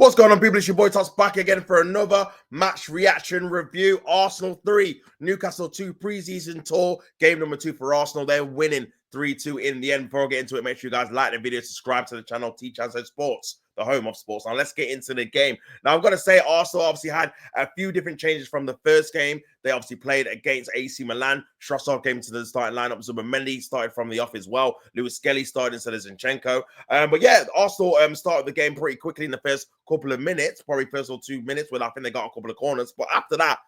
What's going on, people? It's your boy Toss back again for another match reaction review. Arsenal 3, Newcastle 2 preseason tour. Game number 2 for Arsenal. They're winning 3-2 in the end. Before I get into it, make sure you guys like the video, subscribe to the channel, T-Chance Sports, the home of sports. Now, let's get into the game. Now, I've got to say, Arsenal obviously had a few different changes from the first game. They obviously played against AC Milan. Trossard came into the starting lineup. Zubimendi started from the off as well. Lewis Skelly started instead of Zinchenko. But yeah, Arsenal started the game pretty quickly in the first couple of minutes, probably first or 2 minutes, when I think they got a couple of corners. But after that,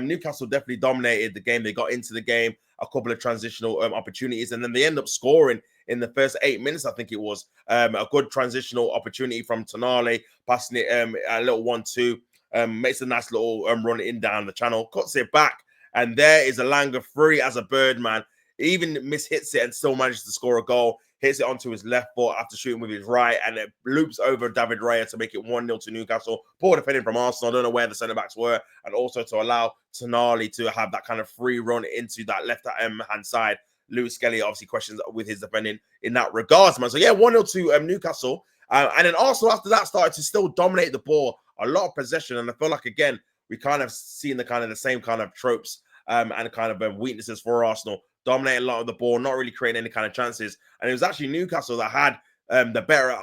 Newcastle definitely dominated the game. They got into the game, a couple of transitional opportunities, and then they end up scoring in the first 8 minutes. I think it was a good transitional opportunity from Tonali, passing it a little 1-2, makes a nice little run in down the channel, cuts it back, and there is Elanga free as a bird, man. He even mishits it and still manages to score a goal. Hits it onto his left foot after shooting with his right, and it loops over David Raya to make it 1-0 to Newcastle. Poor defending from Arsenal. I don't know where the centre-backs were, and also to allow Tonali to have that kind of free run into that left-hand side. Lewis Skelly obviously questions with his defending in that regards, man. So, yeah, 1-0 to Newcastle. And then Arsenal, after that, started to still dominate the ball. A lot of possession, and I feel like, again, we kind of seen the same kind of tropes and kind of weaknesses for Arsenal. Dominating a lot of the ball, not really creating any kind of chances. And it was actually Newcastle that had the better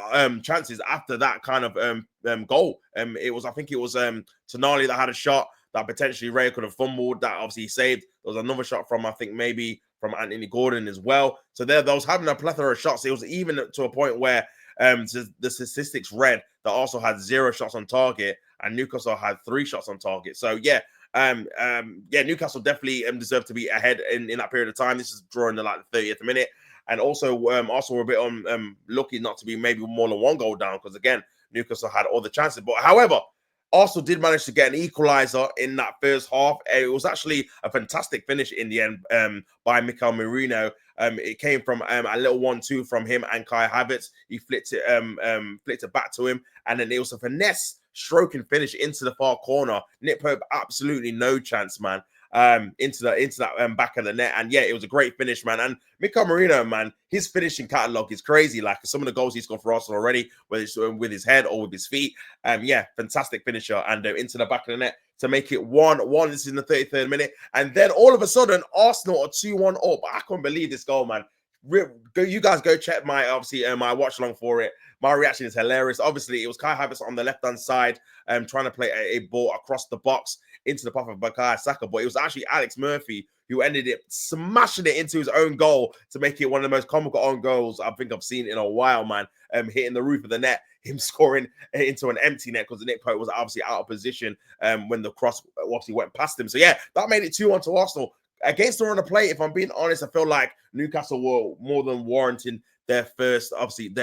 chances after that kind of goal. I think it was Tonali that had a shot that potentially Ray could have fumbled, that obviously he saved. There was another shot from, I think, maybe from Anthony Gordon as well. So there, those having a plethora of shots. It was even to a point where the statistics read that Arsenal had 0 shots on target and Newcastle had 3 shots on target. So yeah, Newcastle definitely deserved to be ahead in that period of time. This is drawing the 30th minute, and also Arsenal were a bit lucky not to be maybe more than 1 goal down, because again, Newcastle had all the chances. But however, Arsenal did manage to get an equaliser in that first half. It was actually a fantastic finish in the end by Mikel Merino. It came from a little 1-2 from him and Kai Havertz. He flicked it back to him, and then it was a finesse stroke and finish into the far corner. Nick Pope, absolutely no chance, man. Into that back of the net, and yeah, it was a great finish, man. And Mikel Merino, man, his finishing catalog is crazy. Like some of the goals he's scored for Arsenal already, whether it's with his head or with his feet. Yeah, fantastic finisher, and into the back of the net to make it 1-1. This is in the 33rd minute, and then all of a sudden, Arsenal are 2-1 up. I couldn't believe this goal, man. You guys go check my my watch along for it. My reaction is hilarious. Obviously, it was Kai Havertz on the left-hand side, trying to play a ball across the box into the path of Bukayo Saka, but it was actually Alex Murphy who ended up smashing it into his own goal to make it one of the most comical own goals I think I've seen in a while, man. Hitting the roof of the net, him scoring into an empty net because Nick Pope was obviously out of position when the cross obviously went past him. So yeah, that made it 2-1 to Arsenal. Against the run of play, if I'm being honest, I feel like Newcastle were more than warranting their first half lead,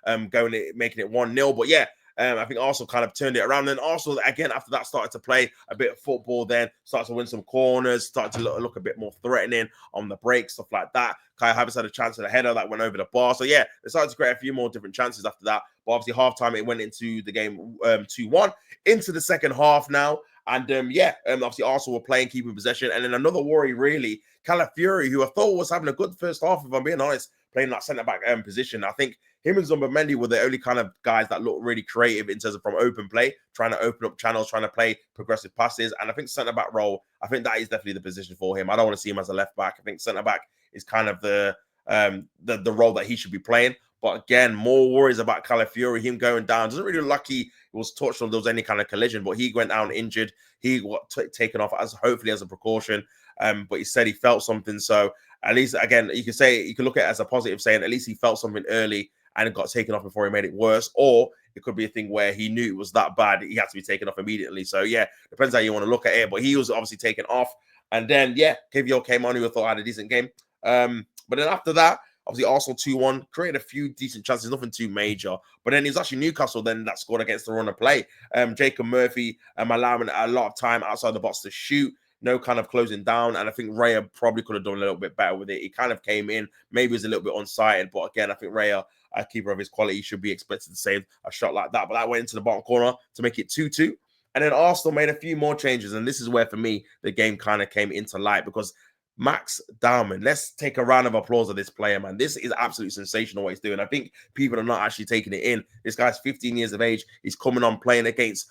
making it 1-0. But yeah, I think Arsenal kind of turned it around. Then Arsenal, again, after that, started to play a bit of football, then started to win some corners, started to look a bit more threatening on the break, stuff like that. Kai Havertz had a chance at a header that went over the bar. So yeah, they started to create a few more different chances after that. But obviously, halftime, it went into the game 2-1. Into the second half now. And obviously Arsenal were playing, keeping possession. And then another worry, really, Calafiori, who I thought was having a good first half, if I'm being honest, playing that centre-back position. I think him and Zubimendi were the only kind of guys that looked really creative in terms of from open play, trying to open up channels, trying to play progressive passes. And I think centre-back role, I think that is definitely the position for him. I don't want to see him as a left-back. I think centre-back is kind of the role that he should be playing. But again, more worries about Calafiori, him going down. Doesn't really look like he was touched or there was any kind of collision, but he went down injured. He got taken off hopefully as a precaution. But he said he felt something. So at least, again, you can look at it as a positive, saying at least he felt something early and it got taken off before he made it worse. Or it could be a thing where he knew it was that bad, he had to be taken off immediately. So yeah, depends how you want to look at it. But he was obviously taken off. And then, yeah, Kivior came on, who I thought had a decent game. But then after that, obviously, Arsenal 2-1, created a few decent chances, nothing too major. But then it was actually Newcastle then that scored against the run of play. Jacob Murphy allowing a lot of time outside the box to shoot, no kind of closing down. And I think Raya probably could have done a little bit better with it. He kind of came in, maybe was a little bit unsighted. But again, I think Raya, a keeper of his quality, should be expected to save a shot like that. But that went into the bottom corner to make it 2-2. And then Arsenal made a few more changes. And this is where, for me, the game kind of came into light, because Max Dowman. Let's take a round of applause of this player, man. This is absolutely sensational what he's doing. I think people are not actually taking it in. This guy's 15 years of age. He's coming on playing against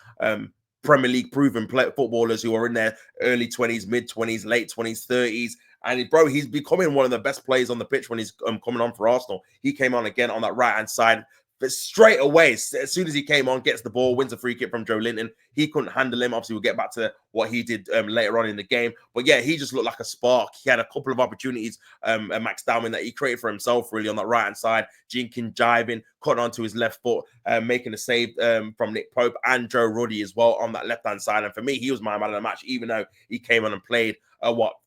Premier League proven footballers who are in their early 20s, mid 20s, late 20s, 30s. And bro, he's becoming one of the best players on the pitch when he's coming on for Arsenal. He came on again on that right-hand side. But straight away, as soon as he came on, gets the ball, wins a free kick from Joe Linton. He couldn't handle him. Obviously, we'll get back to what he did later on in the game. But yeah, he just looked like a spark. He had a couple of opportunities, Max Dowman, that he created for himself, really, on that right-hand side. Jinkin jiving, cutting onto his left foot, making a save from Nick Pope and Joe Ruddy as well on that left-hand side. And for me, he was my man of the match, even though he came on and played,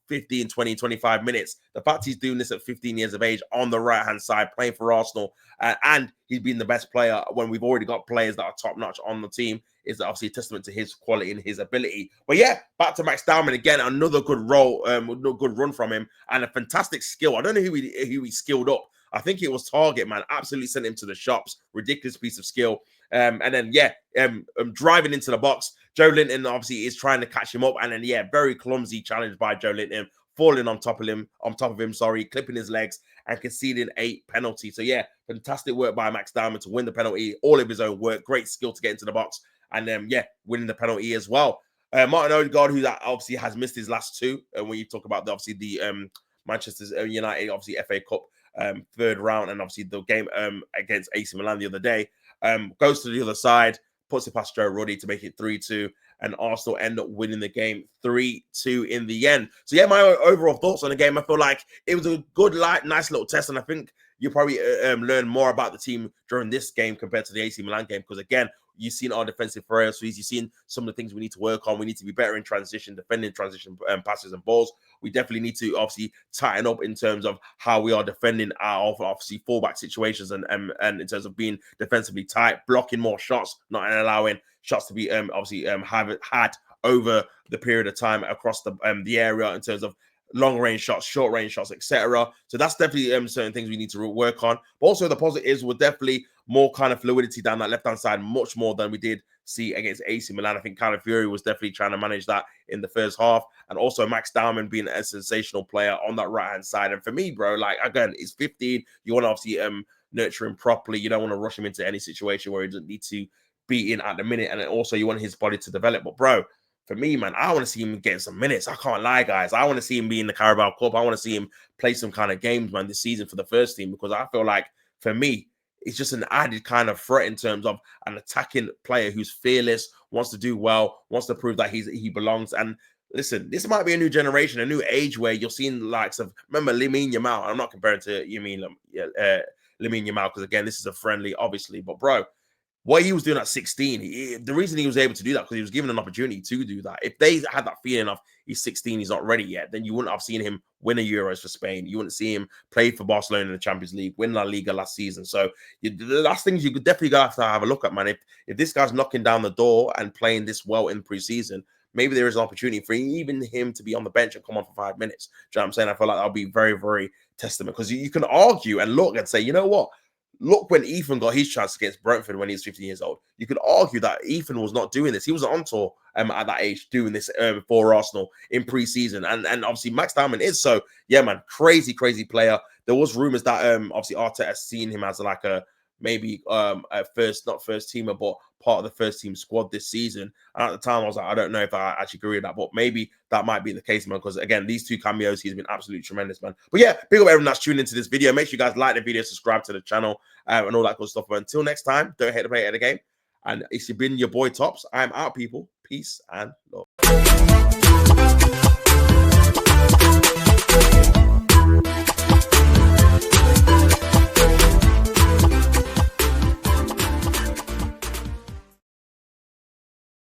15, 20, 25 minutes. The fact he's doing this at 15 years of age on the right-hand side, playing for Arsenal, and he's been the best player when we've already got players that are top-notch on the team, is obviously a testament to his quality and his ability. But yeah, back to Max Dowman again. Another good role, good run from him, and a fantastic skill. I don't know who he skilled up. I think it was Target, man. Absolutely sent him to the shops. Ridiculous piece of skill. And then, yeah, driving into the box. Joe Linton obviously is trying to catch him up. And then, yeah, very clumsy challenge by Joe Linton, falling on top of him, clipping his legs and conceding a penalty. So, yeah, fantastic work by Max Dowman to win the penalty. All of his own work. Great skill to get into the box. And then, yeah, winning the penalty as well. Martin Odegaard, who obviously has missed his last two. And when you talk about, the Manchester United, obviously, FA Cup third round, and obviously the game against AC Milan the other day, goes to the other side, puts it past Joe Ruddy to make it 3-2, and Arsenal end up winning the game 3-2 in the end. So yeah, my overall thoughts on the game, I feel like it was a good, nice little test, and I think you'll probably learn more about the team during this game compared to the AC Milan game, because again, you've seen our defensive frailties. You've seen some of the things we need to work on. We need to be better in transition, defending transition passes and balls. We definitely need to obviously tighten up in terms of how we are defending our obviously fallback situations, and in terms of being defensively tight, blocking more shots, not allowing shots to be obviously had over the period of time across the area in terms of long range shots, short range shots, etc. So that's definitely certain things we need to work on. But also the positives were definitely more kind of fluidity down that left hand side, much more than we did see against AC Milan. I think Calafiori was definitely trying to manage that in the first half, and also Max Dowman being a sensational player on that right hand side. And for me, bro, like again, he's 15. You want to obviously nurture him properly. You don't want to rush him into any situation where he doesn't need to be in at the minute, and then also you want his body to develop. But bro, for me, man, I want to see him getting some minutes. I can't lie, guys. I want to see him be in the Carabao Cup. I want to see him play some kind of games, man, this season for the first team, because I feel like, for me, it's just an added kind of threat in terms of an attacking player who's fearless, wants to do well, wants to prove that he belongs. And listen, this might be a new generation, a new age where you're seeing the likes of, remember, Lamine Yamal. I'm not comparing to Lamine Yamal, because, again, this is a friendly, obviously. But, bro, what he was doing at 16, the reason he was able to do that, because he was given an opportunity to do that. If they had that feeling of he's 16, he's not ready yet, then you wouldn't have seen him win a Euros for Spain. You wouldn't see him play for Barcelona in the Champions League, win La Liga last season. So the last things you could definitely have to have a look at, man. If this guy's knocking down the door and playing this well in preseason, maybe there is an opportunity for even him to be on the bench and come on for 5 minutes. Do you know what I'm saying? I feel like that'll be very, very testament, because you can argue and look and say, you know what? Look, when Ethan got his chance against Brentford when he was 15 years old, you could argue that Ethan was not doing this. He was on tour at that age doing this for Arsenal in pre-season. And obviously Max Dowman is. So, yeah, man, crazy, crazy player. There was rumors that obviously Arteta has seen him as like a maybe a not first teamer, but part of the first team squad this season. And at the time, I was like, I don't know if I actually agree with that, but maybe that might be the case, man, because again, these two cameos, he's been absolutely tremendous, man. But yeah, big up everyone that's tuned into this video. Make sure you guys like the video, subscribe to the channel, and all that good stuff. But until next time, don't hate to play at the game. And it's been your boy Tops. I'm out, people. Peace and love.